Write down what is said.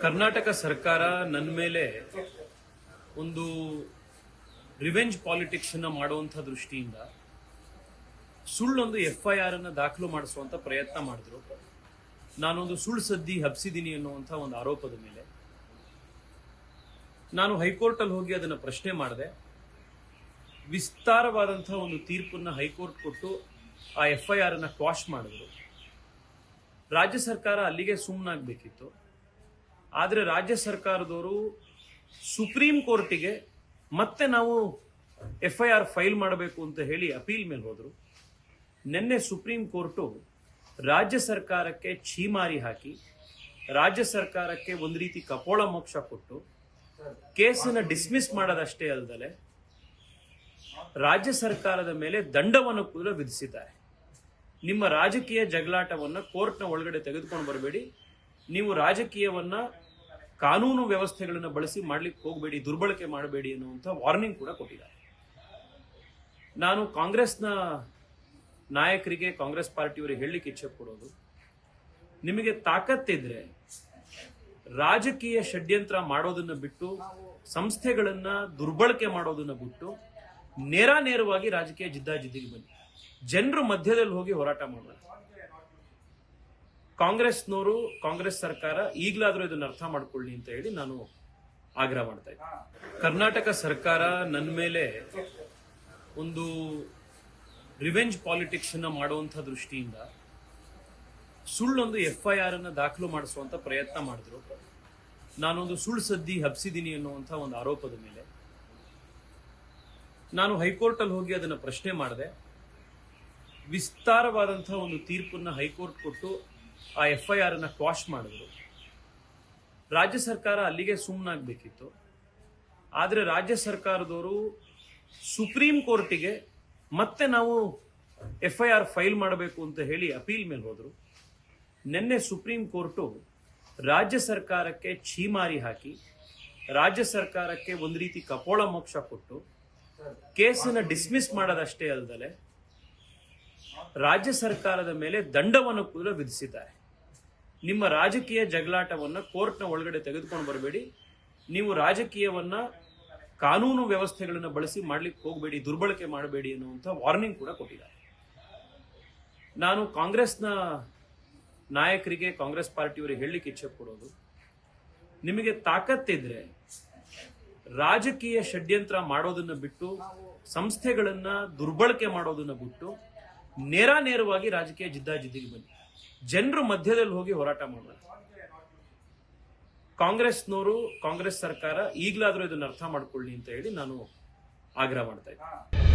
ಕರ್ನಾಟಕ ಸರ್ಕಾರ ನನ್ನ ಮೇಲೆ ಒಂದು ರಿವೆಂಜ್ ಪಾಲಿಟಿಕ್ಸ್ ಅನ್ನು ಮಾಡುವಂತ ದೃಷ್ಟಿಯಿಂದ ಸುಳ್ಳೊಂದು FIR ಅನ್ನು ದಾಖಲು ಮಾಡಿಸುವಂತ ಪ್ರಯತ್ನ ಮಾಡಿದ್ರು. ನಾನೊಂದು ಸುಳ್ಳು ಸದ್ದಿ ಹಬ್ಸಿದ್ದೀನಿ ಅನ್ನುವಂತ ಒಂದು ಆರೋಪದ ಮೇಲೆ ನಾನು ಹೈಕೋರ್ಟ್ ಅಲ್ಲಿ ಹೋಗಿ ಅದನ್ನು ಪ್ರಶ್ನೆ ಮಾಡಿದೆ. ವಿಸ್ತಾರವಾದಂತಹ ಒಂದು ತೀರ್ಪನ್ನ ಹೈಕೋರ್ಟ್ ಕೊಟ್ಟು ಆ FIR ಅನ್ನು ಕ್ವಾಶ್ ಮಾಡಿದ್ರು. ರಾಜ್ಯ ಸರ್ಕಾರ ಅಲ್ಲಿಗೆ ಸುಮ್ಮನಾಗಬೇಕಿತ್ತು. ಆದರೆ ರಾಜ್ಯ ಸರ್ಕಾರದವರು ಸುಪ್ರೀಂ ಕೋರ್ಟಿಗೆ ಮತ್ತೆ ನಾವು FIR ಫೈಲ್ ಮಾಡಬೇಕು ಅಂತ ಹೇಳಿ ಅಪೀಲ್ ಮೇಲೆ ಹೋದ್ರು. ನಿನ್ನೆ ಸುಪ್ರೀಂ ಕೋರ್ಟು ರಾಜ್ಯ ಸರ್ಕಾರಕ್ಕೆ ಛೀಮಾರಿ ಹಾಕಿ ರಾಜ್ಯ ಸರ್ಕಾರಕ್ಕೆ ಒಂದು ರೀತಿ ಕಪೋಳ ಮೋಕ್ಷ ಕೊಟ್ಟು ಕೇಸನ್ನು ಡಿಸ್ಮಿಸ್ ಮಾಡೋದಷ್ಟೇ ಅಲ್ಲದೆ ರಾಜ್ಯ ಸರ್ಕಾರದ ಮೇಲೆ ದಂಡವನ್ನು ಕೂಡ ವಿಧಿಸಿದ್ದಾರೆ. ನಿಮ್ಮ ರಾಜಕೀಯ ಜಗಳಾಟವನ್ನ ಕೋರ್ಟ್ನ ಒಳಗಡೆ ತೆಗೆದುಕೊಂಡು ಬರಬೇಡಿ, ನೀವು ರಾಜಕೀಯವನ್ನ ಕಾನೂನು ವ್ಯವಸ್ಥೆಗಳನ್ನು ಬಳಸಿ ಮಾಡ್ಲಿಕ್ಕೆ ಹೋಗಬೇಡಿ, ದುರ್ಬಳಕೆ ಮಾಡಬೇಡಿ ಅನ್ನುವಂಥ ವಾರ್ನಿಂಗ್ ಕೂಡ ಕೊಟ್ಟಿದ್ದಾರೆ. ನಾನು ಕಾಂಗ್ರೆಸ್ನ ನಾಯಕರಿಗೆ, ಕಾಂಗ್ರೆಸ್ ಪಾರ್ಟಿಯವರಿಗೆ ಹೇಳಲಿಕ್ಕೆ ಇಚ್ಛೆ ಪಡೋದು, ನಿಮಗೆ ತಾಕತ್ತಿದ್ರೆ ರಾಜಕೀಯ ಷಡ್ಯಂತ್ರ ಮಾಡೋದನ್ನ ಬಿಟ್ಟು, ಸಂಸ್ಥೆಗಳನ್ನ ದುರ್ಬಳಕೆ ಮಾಡೋದನ್ನ ಬಿಟ್ಟು ನೇರವಾಗಿ ರಾಜಕೀಯ ಜಿದ್ದಾಜಿದ್ದಿಗೆ ಬನ್ನಿ. ಜನರು ಮಧ್ಯದಲ್ಲಿ ಹೋಗಿ ಹೋರಾಟ ಮಾಡೋಣ. ಕಾಂಗ್ರೆಸ್ನವರು, ಕಾಂಗ್ರೆಸ್ ಸರ್ಕಾರ ಈಗಲಾದ್ರೂ ಇದನ್ನು ಅರ್ಥ ಮಾಡ್ಕೊಳ್ಳಿ ಅಂತ ಹೇಳಿ ನಾನು ಆಗ್ರಹ ಮಾಡ್ತಾ ಇದ್ದೀನಿ. ಕರ್ನಾಟಕ ಸರ್ಕಾರ ನನ್ನ ಮೇಲೆ ಒಂದು ರಿವೆಂಜ್ ಪಾಲಿಟಿಕ್ಸ್ ಅನ್ನ ಮಾಡುವಂತ ದೃಷ್ಟಿಯಿಂದ ಸುಳ್ಳೊಂದು FIR ಅನ್ನು ದಾಖಲು ಮಾಡಿಸುವಂತ ಪ್ರಯತ್ನ ಮಾಡಿದ್ರು. ನಾನೊಂದು ಸುಳ್ಳು ಸದ್ದಿ ಹಬ್ಸಿದ್ದೀನಿ ಅನ್ನುವಂತ ಒಂದು ಆರೋಪದ ಮೇಲೆ ನಾನು ಹೈಕೋರ್ಟ್ ಅಲ್ಲಿ ಹೋಗಿ ಅದನ್ನು ಪ್ರಶ್ನೆ ಮಾಡಿದೆ. ವಿಸ್ತಾರವಾದಂತಹ ಒಂದು ತೀರ್ಪನ್ನ ಹೈಕೋರ್ಟ್ ಕೊಟ್ಟು ಆ FIR ಅನ್ನು ಕ್ವಾಶ್ ಮಾಡಿದ್ರು. ರಾಜ್ಯ ಸರ್ಕಾರ ಅಲ್ಲಿಗೆ ಸುಮ್ಮನಾಗಬೇಕಿತ್ತು. ಆದರೆ ರಾಜ್ಯ ಸರ್ಕಾರದವರು ಸುಪ್ರೀಂ ಕೋರ್ಟಿಗೆ ಮತ್ತೆ ನಾವು FIR ಫೈಲ್ ಮಾಡಬೇಕು ಅಂತ ಹೇಳಿ ಅಪೀಲ್ ಮೇಲೆ ಹೋದ್ರು. ನಿನ್ನೆ ಸುಪ್ರೀಂ ಕೋರ್ಟು ರಾಜ್ಯ ಸರ್ಕಾರಕ್ಕೆ ಛೀಮಾರಿ ಹಾಕಿ ರಾಜ್ಯ ಸರ್ಕಾರಕ್ಕೆ ಒಂದು ರೀತಿ ಕಪೋಳ ಮೋಕ್ಷ ಕೊಟ್ಟು ಕೇಸನ್ನು ಡಿಸ್ಮಿಸ್ ಮಾಡೋದಷ್ಟೇ ಅಲ್ಲದೆ ರಾಜ್ಯ ಸರ್ಕಾರದ ಮೇಲೆ ದಂಡವನ್ನು ಕೂಡ ವಿಧಿಸಿದ್ದಾರೆ. ನಿಮ್ಮ ರಾಜಕೀಯ ಜಗಳಾಟವನ್ನ ಕೋರ್ಟ್ನ ಒಳಗಡೆ ತೆಗೆದುಕೊಂಡು ಬರಬೇಡಿ, ನೀವು ರಾಜಕೀಯವನ್ನ ಕಾನೂನು ವ್ಯವಸ್ಥೆಗಳನ್ನು ಬಳಸಿ ಮಾಡ್ಲಿಕ್ಕೆ ಹೋಗಬೇಡಿ, ದುರ್ಬಳಕೆ ಮಾಡಬೇಡಿ ಅನ್ನುವಂಥ ವಾರ್ನಿಂಗ್ ಕೂಡ ಕೊಟ್ಟಿದ್ದಾರೆ. ನಾನು ಕಾಂಗ್ರೆಸ್ನ ನಾಯಕರಿಗೆ, ಕಾಂಗ್ರೆಸ್ ಪಾರ್ಟಿಯವರಿಗೆ ಹೇಳಲಿಕ್ಕೆ ಇಚ್ಛೆ ಪಡೋದು, ನಿಮಗೆ ತಾಕತ್ತಿದ್ರೆ ರಾಜಕೀಯ ಷಡ್ಯಂತ್ರ ಮಾಡೋದನ್ನ ಬಿಟ್ಟು, ಸಂಸ್ಥೆಗಳನ್ನ ದುರ್ಬಳಕೆ ಮಾಡೋದನ್ನ ಬಿಟ್ಟು ನೇರವಾಗಿ ರಾಜಕೀಯ ಜಿದ್ದಾಜಿದ್ದಿಗೆ ಬನ್ನಿ. ಜನರು ಮಧ್ಯದಲ್ಲಿ ಹೋಗಿ ಹೋರಾಟ ಮಾಡೋಣ. ಕಾಂಗ್ರೆಸ್ನವರು, ಕಾಂಗ್ರೆಸ್ ಸರ್ಕಾರ ಈಗಲಾದ್ರೂ ಇದನ್ನು ಅರ್ಥ ಮಾಡ್ಕೊಳ್ಳಿ ಅಂತ ಹೇಳಿ ನಾನು ಆಗ್ರಹ ಮಾಡ್ತಾ ಇದ್ದೀನಿ.